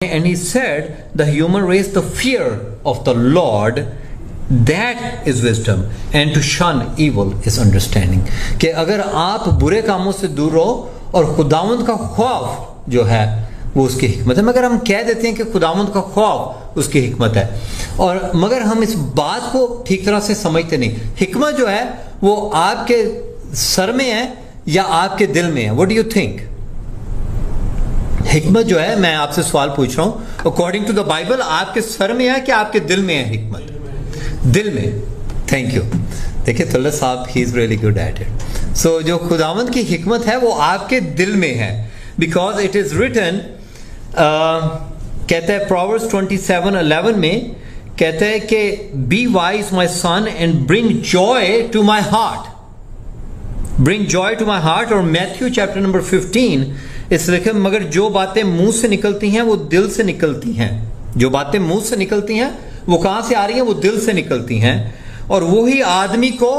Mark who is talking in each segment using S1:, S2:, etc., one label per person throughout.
S1: And he said, the human race, the fear of the Lord, that is wisdom, and to shun evil is understanding. کہ اگر آپ برے کاموں سے دور رہو اور خداوند کا خوف جو ہے وہ اس کی حکمت ہے. مگر ہم کہہ دیتے ہیں کہ خداوند کا خوف اس کی حکمت ہے, اور مگر ہم اس بات کو ٹھیک طرح سے سمجھتے نہیں. حکمت جو ہے وہ آپ کے سر میں ہے یا آپ کے دل میں ہے. What do you think? حکمت جو ہے, میں آپ سے سوال پوچھ رہا ہوں, اکارڈنگ ٹو دا بائبل آپ کے سر میں ہے کہ آپ کے دل میں ہے حکمت؟ دل میں. Thank you. دیکھیں طلعت صاحب, he is really good at it. So جو خداوند کی حکمت ہے وہ آپ کے دل میں ہے, بیکاز اٹ از ریٹن, کہتا ہے Proverbs 27:11 میں کہتا ہے کہ be wise my son and bring joy to my heart. Bring joy to my heart. اور Matthew chapter number 15 اس لکھے, مگر جو باتیں منہ سے نکلتی ہیں وہ دل سے نکلتی ہیں. جو باتیں منہ سے نکلتی ہیں وہ کہاں سے آ رہی ہیں؟ وہ دل سے نکلتی ہیں, اور وہی آدمی کو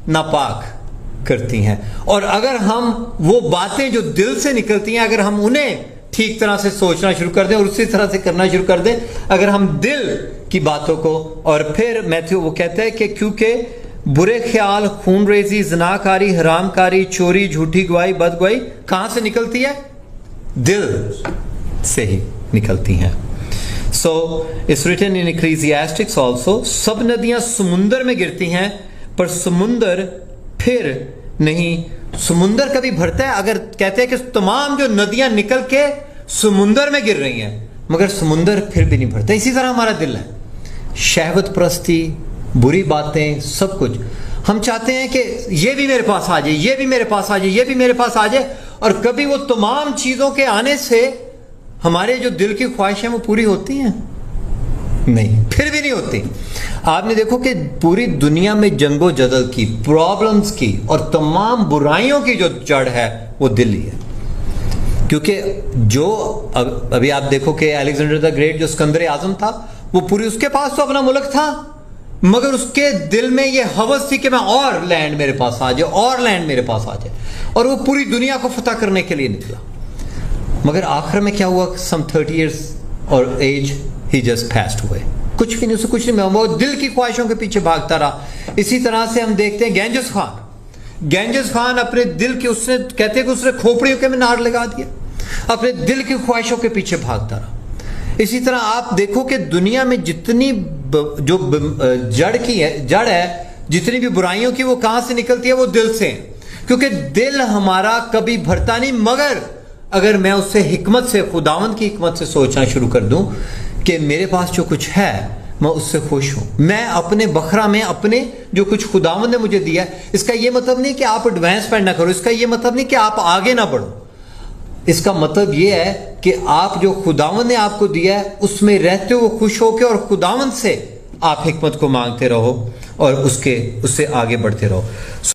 S1: ناپاک کرتی ہیں. اور اگر ہم وہ باتیں جو دل سے نکلتی ہیں, اگر ہم انہیں ٹھیک طرح سے سوچنا شروع کر دیں اور اسی طرح سے کرنا شروع کر دیں, اگر ہم دل کی باتوں کو, اور پھر میتھیو وہ کہتا ہے کہ کیونکہ برے خیال, خون ریزی, زناکاری, حرام کاری, چوری, جھوٹی گواہی, بد گواہی کہاں سے نکلتی ہے؟ دل سے ہی نکلتی ہیں. سو it's written in Ecclesiastes also, سب ندیاں سمندر میں گرتی ہیں پر سمندر پھر نہیں. سمندر کبھی بھرتا ہے؟ اگر کہتے ہیں کہ تمام جو ندیاں نکل کے سمندر میں گر رہی ہیں مگر سمندر پھر بھی نہیں بھرتا. اسی طرح ہمارا دل ہے, شہوت پرستی, بری باتیں, سب کچھ ہم چاہتے ہیں کہ یہ بھی میرے پاس آ جائے, یہ بھی میرے پاس آ جائے, یہ بھی میرے پاس آ جائے, اور کبھی وہ تمام چیزوں کے آنے سے ہمارے جو دل کی خواہشیں وہ پوری ہوتی ہیں؟ نہیں, پھر بھی نہیں ہوتی. آپ نے دیکھو کہ پوری دنیا میں جنگ و جدل کی, پرابلمز کی, اور تمام برائیوں کی جو جڑ ہے وہ دل ہی ہے. کیونکہ جو ابھی آپ دیکھو کہ الیگزینڈر دا گریٹ جو اسکندر اعظم تھا, وہ پوری, اس کے پاس تو اپنا ملک تھا مگر اس کے دل میں یہ ہوس تھی کہ میں اور لینڈ میرے پاس آ جائے, اور لینڈ میرے پاس آ جائے, اور وہ پوری دنیا کو فتح کرنے کے لیے نکلا. مگر آخر میں کیا ہوا؟ some 30 years اور age he just passed away. کچھ بھی نہیں, اسے کچھ نہیں, وہ دل کی خواہشوں کے پیچھے بھاگتا رہا. اسی طرح سے ہم دیکھتے ہیں گینجس خان اپنے دل کی, اس نے کہتے ہیں کہ اس نے کھوپڑیوں کے میں نار لگا دیا, اپنے دل کی خواہشوں کے پیچھے بھاگتا رہا. اسی طرح آپ دیکھو کہ دنیا میں جتنی جو جڑ ہے, جتنی بھی برائیوں کی, وہ کہاں سے نکلتی ہے؟ وہ دل سے. کیونکہ دل ہمارا کبھی بھرتا نہیں, مگر اگر میں اس سے حکمت سے, خداوند کی حکمت سے سوچنا شروع کر دوں کہ میرے پاس جو کچھ ہے میں اس سے خوش ہوں, میں اپنے بکھرا میں اپنے جو کچھ خداوند نے مجھے دیا ہے, اس کا یہ مطلب نہیں کہ آپ ایڈوانسمنٹ نہ کرو, اس کا یہ مطلب نہیں کہ آپ آگے نہ بڑھو. اس کا مطلب یہ ہے کہ آپ جو خداوند نے آپ کو دیا ہے اس میں رہتے ہو خوش ہو کے, اور خداوند سے آپ حکمت کو مانگتے رہو اور اس سے آگے بڑھتے رہو.